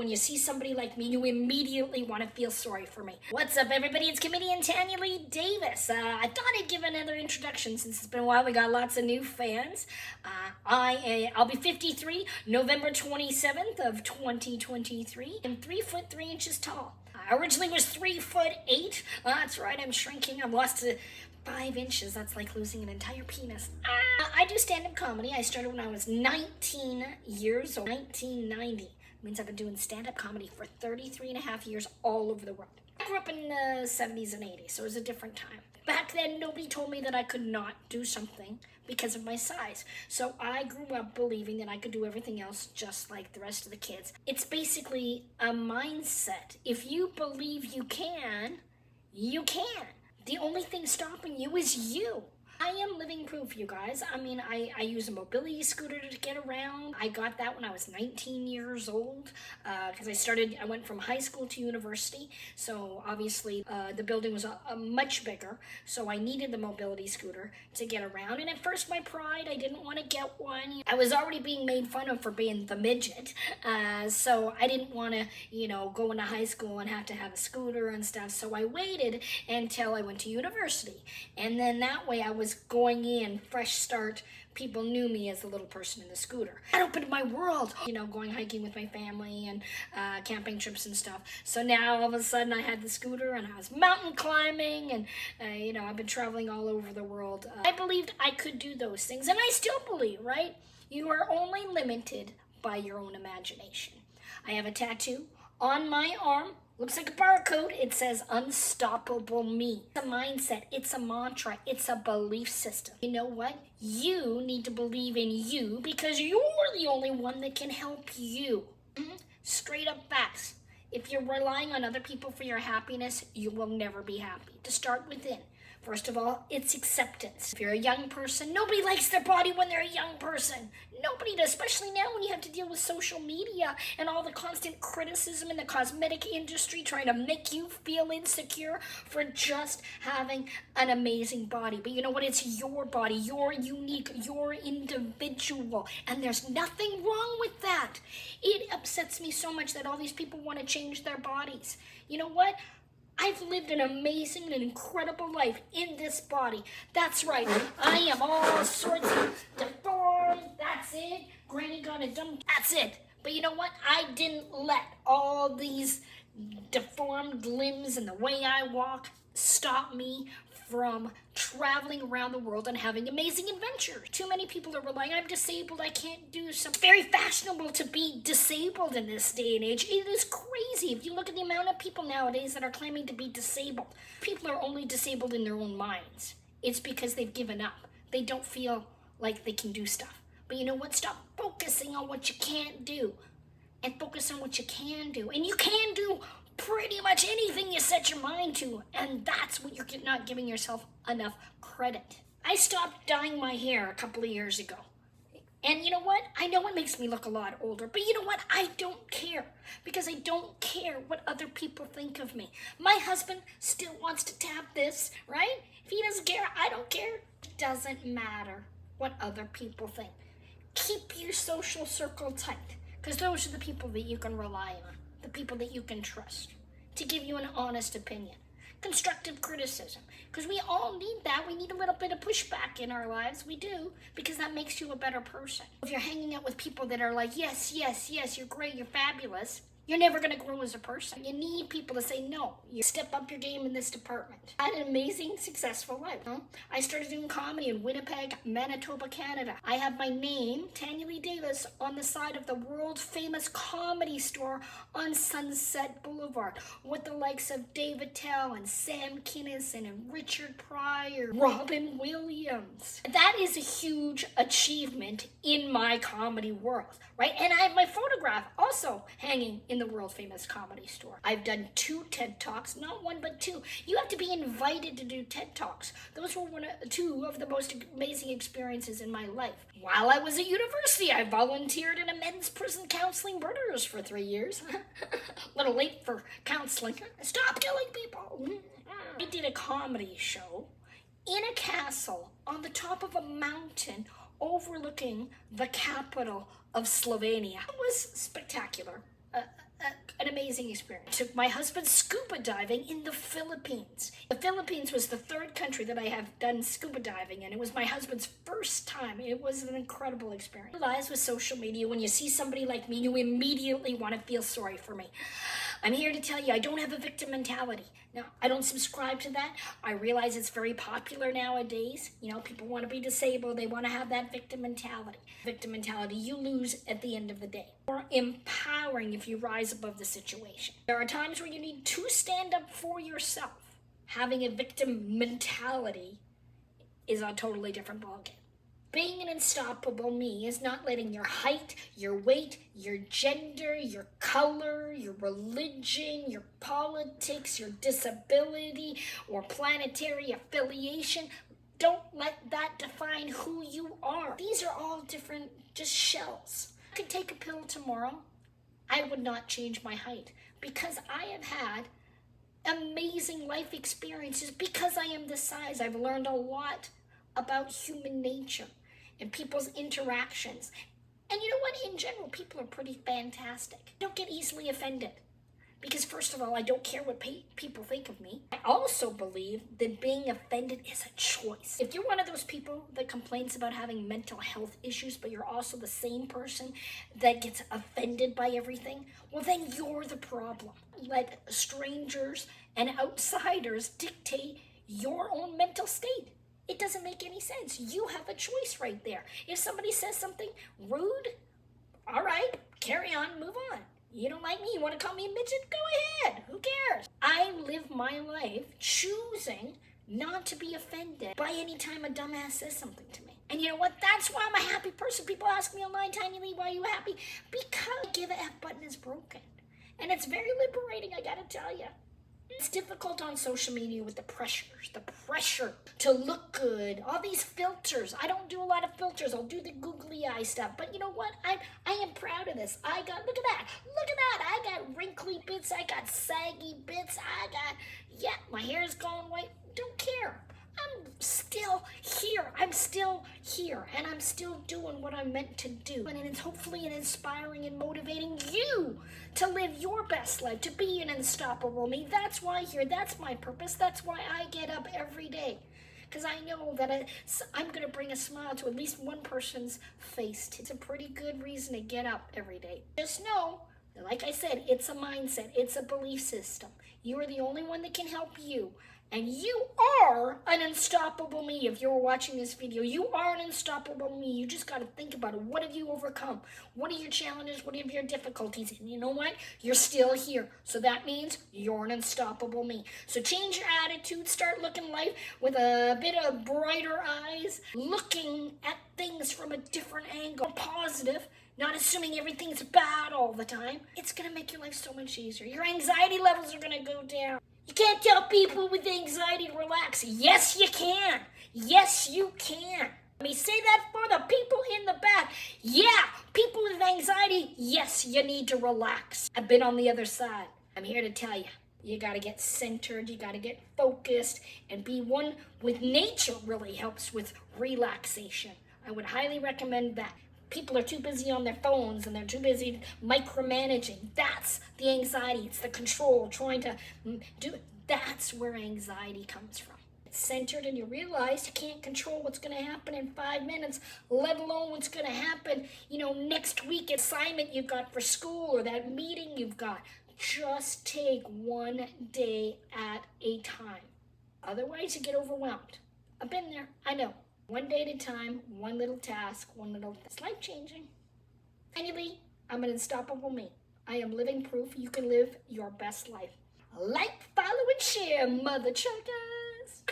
When you see somebody like me, you immediately want to feel sorry for me. What's up, everybody? It's comedian Tanyalee Davis. I thought I'd give another introduction since it's been a while. We got lots of new fans. I'll be 53, November 27th of 2023. I'm 3'3" tall. I originally was 3'8". That's right, I'm shrinking. I've lost 5 inches. That's like losing an entire penis. I do stand-up comedy. I started when I was 19 years old, 1990. Means I've been doing stand-up comedy for 33 and a half years all over the world. I grew up in the 70s and 80s, so it was a different time. Back then, nobody told me that I could not do something because of my size. So I grew up believing that I could do everything else just like the rest of the kids. It's basically a mindset. If you believe you can, you can. The only thing stopping you is you. I am living proof, you guys. I mean, I use a mobility scooter to get around. I got that when I was 19 years old because I went from high school to university. So obviously the building was much bigger. So I needed the mobility scooter to get around. And at first my pride, I didn't want to get one. I was already being made fun of for being the midget. So I didn't want to, go into high school and have to have a scooter and stuff. So I waited until I went to university. And then that way I was going in, fresh start. People knew me as the little person in the scooter. That opened my world, going hiking with my family and camping trips and stuff. So now all of a sudden I had the scooter and I was mountain climbing and, I've been traveling all over the world. I believed I could do those things, and I still believe, right? You are only limited by your own imagination. I have a tattoo on my arm. Looks like a barcode. It says unstoppable me. It's a mindset. It's a mantra. It's a belief system. You know what? You need to believe in you because you're the only one that can help you. Straight up facts. If you're relying on other people for your happiness, you will never be happy. To start within. First of all, it's acceptance. If you're a young person, nobody likes their body when they're a young person. Nobody does, especially now when you have to deal with social media and all the constant criticism in the cosmetic industry trying to make you feel insecure for just having an amazing body. But you know what? It's your body. You're unique. You're individual. And there's nothing wrong with that. It upsets me so much that all these people want to change their bodies. You know what? I've lived an amazing and incredible life in this body. That's right. I am all sorts of deformed. That's it. Granny got a dumb. That's it. But you know what? I didn't let all these deformed limbs and the way I walk stop me from traveling around the world and having amazing adventures. Too many people are relying, I'm disabled, I can't do something. Very fashionable to be disabled in this day and age. It is crazy. If you look at the amount of people nowadays that are claiming to be disabled, people are only disabled in their own minds. It's because they've given up. They don't feel like they can do stuff. But you know what? Stop focusing on what you can't do and focus on what you can do. And you can do pretty much anything you set your mind to, and that's what you're not giving yourself enough credit. I stopped dyeing my hair a couple of years ago. And you know what? I know it makes me look a lot older, but you know what? I don't care, because I don't care what other people think of me. My husband still wants to tap this, right? If he doesn't care, I don't care. It doesn't matter what other people think. Keep your social circle tight, because those are the people that you can rely on. The people that you can trust to give you an honest opinion. Constructive criticism, because we all need that. We need a little bit of pushback in our lives. We do, because that makes you a better person. If you're hanging out with people that are like, yes, yes, yes, you're great, you're fabulous, you're never going to grow as a person. You need people to say, no, you step up your game in this department. I had an amazing, successful life. I started doing comedy in Winnipeg, Manitoba, Canada. I have my name, Tanyalee Davis, on the side of the world-famous Comedy Store on Sunset Boulevard with the likes of David Tell and Sam Kinison and Richard Pryor, Robin Williams. That is a huge achievement in my comedy world, right? And I have my photograph also hanging in the world-famous Comedy Store. I've done 2 TED Talks, not 1 but 2. You have to be invited to do TED Talks. Those were 2 of the most amazing experiences in my life. While I was at university, I volunteered in a men's prison counseling murderers for 3 years. A little late for counseling. Stop killing people. I did a comedy show in a castle on the top of a mountain overlooking the capital of Slovenia. It was spectacular. amazing experience. Took my husband scuba diving in the Philippines. The Philippines was the third country that I have done scuba diving in. It was my husband's first time. It was an incredible experience. Lies with social media, when you see somebody like me, you immediately want to feel sorry for me. I'm here to tell you, I don't have a victim mentality. Now, I don't subscribe to that. I realize it's very popular nowadays. You know, people want to be disabled. They want to have that victim mentality. Victim mentality, you lose at the end of the day. Or empowering if you rise above the situation. There are times where you need to stand up for yourself. Having a victim mentality is a totally different ballgame. Being an unstoppable me is not letting your height, your weight, your gender, your color, your religion, your politics, your disability, or planetary affiliation, don't let that define who you are. These are all different, just shells. I could take a pill tomorrow. I would not change my height because I have had amazing life experiences. Because I am this size, I've learned a lot about human nature and people's interactions. And you know what? In general, people are pretty fantastic. I don't get easily offended because, first of all, I don't care what people think of me. I also believe that being offended is a choice. If you're one of those people that complains about having mental health issues, but you're also the same person that gets offended by everything, well, then you're the problem. Let strangers and outsiders dictate your own mental state. It doesn't make any sense. You have a choice right there. If somebody says something rude, all right, carry on, move on. You don't like me, you want to call me a midget? Go ahead, who cares? I live my life choosing not to be offended by any time a dumbass says something to me. And you know what? That's why I'm a happy person. People ask me online, Tanyalee, why are you happy? Because Give a F button is broken. And it's very liberating, I gotta tell you. It's difficult on social media with the pressure to look good, all these filters. I don't do a lot of filters. I'll do the googly eye stuff. But you know what? I am proud of this. Look at that. I got wrinkly bits. I got saggy bits. My hair is gone white. Don't care. I'm still here. And I'm still doing what I'm meant to do. And it's hopefully inspiring and motivating you to live your best life, to be an unstoppable me. That's why I'm here. That's my purpose. That's why I get up every day. Because I know that I'm going to bring a smile to at least one person's face. It's a pretty good reason to get up every day. Just know, like I said, it's a mindset. It's a belief system. You are the only one that can help you. And you are an unstoppable me. If you're watching this video, you are an unstoppable me. You just got to think about it. What have you overcome? What are your challenges? What are your difficulties? And you know what? You're still here. So that means you're an unstoppable me. So change your attitude. Start looking life with a bit of brighter eyes. Looking at things from a different angle. Positive. Not assuming everything's bad all the time. It's going to make your life so much easier. Your anxiety levels are going to go down. You can't tell people with anxiety to relax. Yes, you can. Yes, you can. Let me say that for the people in the back. Yeah, people with anxiety, yes, you need to relax. I've been on the other side. I'm here to tell you. You got to get centered. You got to get focused. And be one with nature really helps with relaxation. I would highly recommend that. People are too busy on their phones and they're too busy micromanaging. That's the anxiety. It's the control, trying to do it. That's where anxiety comes from. It's centered and you realize you can't control what's going to happen in 5 minutes, let alone what's going to happen, next week assignment you've got for school or that meeting you've got. Just take one day at a time. Otherwise, you get overwhelmed. I've been there. I know. One day at a time, one little task, It's life-changing. Tanyalee, I'm an unstoppable me. I am living proof you can live your best life. Like, follow, and share, mother chuckers.